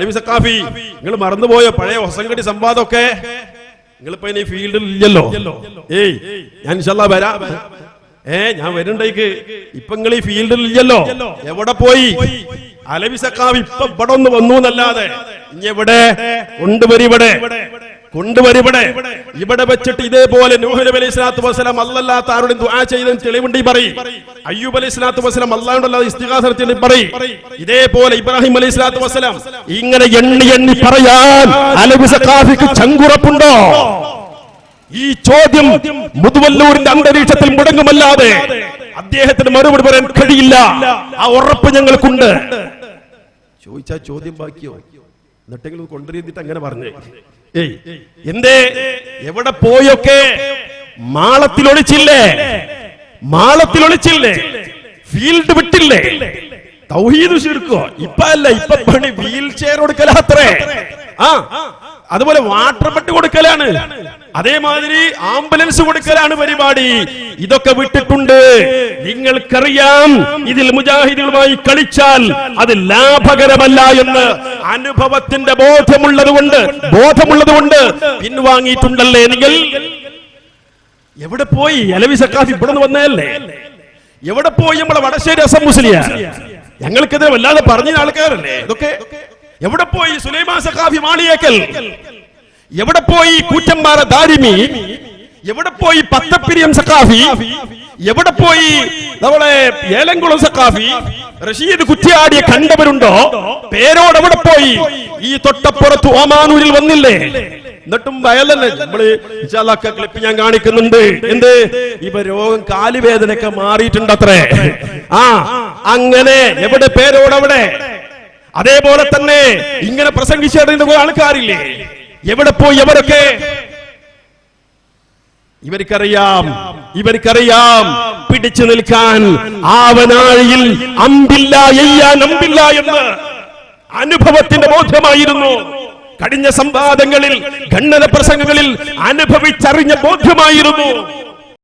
നബി സഖാഫി നിങ്ങൾ മറന്നുപോയോ പഴയ ഹൊസങ്കടി സംവാദമൊക്കെ? നിങ്ങളിപ്പോ ഇനി ഫീൽഡിൽ ഇല്ലല്ലോ. ഞാൻ ഇൻഷാല്ലാ വരാം. ഞാൻ വരുന്നുണ്ടേക്ക്. ഇപ്പൊ നിങ്ങൾ ഈ ഫീൽഡിൽ ഇല്ലല്ലോ. എവിടെ പോയി? അലവി സഖാഫി ഇപ്പൊ ഇവിടെ ഒന്ന് വന്നു എന്നല്ലാതെ ഇനി എവിടെ കൊണ്ടുവരിവിടെ ഇവിടെ വെച്ചിട്ട് ഇതേപോലെ നൂഹ് നബി അലൈഹി സ്വലാത്തു വസ്സലാം അല്ലാഹു ആരോടും ദുആ ചെയ്തതിന് തെളിവുണ്ട് പറയും. അയ്യൂബ് അലൈഹി സ്വലാത്തു വസ്സലാം അല്ലാഹുവിനോട് ഇസ്തിഗാസ നടത്തിയെന്ന് പറയും. ഇതേപോലെ ഇബ്രാഹിം അലൈഹി സ്വലാത്തു വസ്സലാം ഇങ്ങനെ എണ്ണി പറയാൻ അലവി സഖാഫിക്ക് ചങ്കുറപ്പുണ്ടോ? ഈ ചോദ്യം മുതുവല്ലൂരിന്റെ അന്തരീക്ഷത്തിൽ മുടങ്ങുമല്ലാതെ അദ്ദേഹത്തിന് മറുപടി പറയാൻ കഴിയില്ല. ആ ഉറപ്പ് ഞങ്ങൾക്കുണ്ട്. ചോദിച്ചാ ചോദ്യം ബാക്കിയോ? എന്നിട്ടെങ്കിലും കൊണ്ടുവരുന്നിട്ട് അങ്ങനെ പറഞ്ഞു. എന്തേ എവിടെ പോയൊക്കെ? മാളത്തിൽ ഒളിച്ചില്ലേ? ഫീൽഡ് വിട്ടില്ലേ? തൗഹീദ് ശിർക്കോ? ഇപ്പൊ അല്ല, ഇപ്പൊ പണി വീൽ ചെയർ കൊടുക്കലാത്രേ. അതുപോലെ വാട്ടർ ബെഡ് കൊടുക്കലാണ്, അതേമാതിരി ആംബുലൻസ് കൊടുക്കലാണ് പരിപാടി. ഇതൊക്കെ വിട്ടിട്ടുണ്ട്. നിങ്ങൾക്കറിയാം ഇതിൽ മുജാഹിദുകളുമായി കളിച്ചാൽ അത് ലാഭകരമല്ല എന്ന് അനുഭവത്തിന്റെ ബോധമുള്ളത് കൊണ്ട് പിൻവാങ്ങിയിട്ടുണ്ടല്ലേ നിങ്ങൾ? എവിടെ പോയി അലവി സഖാഫി? ഇവിടെ നിന്ന് വന്നതല്ലേ? എവിടെ പോയി നമ്മളെ വടശ്ശേരി അസം മുസ്ലിയാർ? ഞങ്ങൾക്കെതിരെ വല്ലാതെ പറഞ്ഞ ആൾക്കാരല്ലേ ഇതൊക്കെ. എവിടെ പോയി സുലൈമാൻ സഖാഫി മാളിയേക്കൽ? എവിടെ പോയി കൂറ്റമ്പാറ ദാരിമി? എവിടെ പോയി പത്തപ്പിരിയം സഖാഫി? എവിടെ പോയി നമ്മളെ ഏലംകുളം സഖാഫി? റഷീദ് കുറ്റിയാടിയെ കണ്ടവരുണ്ടോ? പേരോട് എവിടെ പോയി? ഈ തൊട്ടപ്പുറത്ത് ഓമാനൂരിൽ വന്നില്ലേ? എന്നിട്ടും വയലല്ലേ നമ്മള് ക്ലിപ്പ് ഞാൻ കാണിക്കുന്നുണ്ട്. എന്ത് ഇവ രോഗം കാലുവേദനയൊക്കെ മാറിയിട്ടുണ്ടത്രേ. അങ്ങനെ എവിടെ പേരോടവിടെ? അതേപോലെ തന്നെ ഇങ്ങനെ പ്രസംഗിച്ചിടുന്ന ആൾക്കാരില്ലേ? എവിടെ പോയി അവരൊക്കെ? ഇവർക്കറിയാം പിടിച്ചു നിൽക്കാൻ ആവനാഴിയിൽ അമ്പില്ല എന്ന് അനുഭവത്തിന്റെ ബോധ്യമായിരുന്നു. കഴിഞ്ഞ സംവാദങ്ങളിൽ ഖണ്ഡന പ്രസംഗങ്ങളിൽ അനുഭവിച്ചറിഞ്ഞ ബോധ്യമായിരുന്നു.